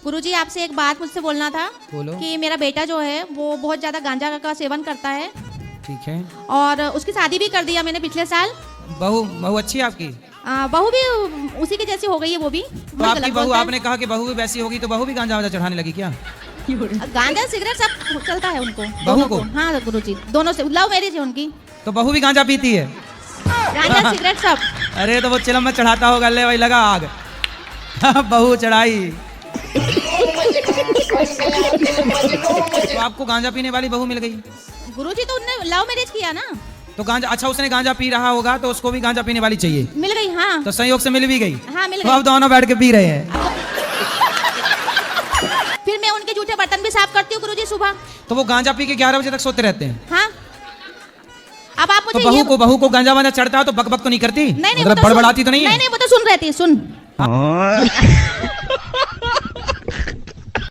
गुरुजी आपसे एक बात मुझसे बोलना था। बोलो। कि मेरा बेटा जो है वो बहुत ज्यादा गांजा का सेवन करता है ठीक है। और उसकी शादी भी कर दिया मैंने पिछले साल। बहू बहू अच्छी है आपकी? बहू भी उसी की जैसी हो गई है वो भी। तो आपकी बहू, आपने कहा कि बहू भी वैसी होगी तो बहू भी गांजा वांजा चढ़ाने लगी क्या? गांजा सिगरेट सब चलता है उनको। बहू को? हाँ गुरुजी, दोनों से लव मैरिज है उनकी। तो बहू भी गांजा पीती है? गांजा सिगरेट सब। अरे तो वो चिलम में चढ़ाता होगा, ले भाई लगा आग। बहू चढ़ाई। तो आपको गांजा पीने वाली बहू मिल गई? गुरुजी तो उन्होंने लव मैरिज किया ना। तो गांजा, अच्छा उसने गांजा पी रहा होगा तो उसको भी गांजा पीने वाली चाहिए। मिल गई। हाँ तो संयोग से मिल भी गई। हाँ मिल तो गई। अब दोनों बैठ के पी रहे हैं। फिर मैं उनके जूठे बर्तन भी साफ करती हूँ गुरुजी सुबह। तो वो गांजा पी के 11 बजे तक सोते रहते हैं? हाँ। अब आप तो मुझे बहू को गांजा वांजा चढ़ता है तो बक बक तो नहीं करती? नहीं मतलब बड़बड़ाती तो नहीं है? नहीं वो तो सुन रही थी, सुन।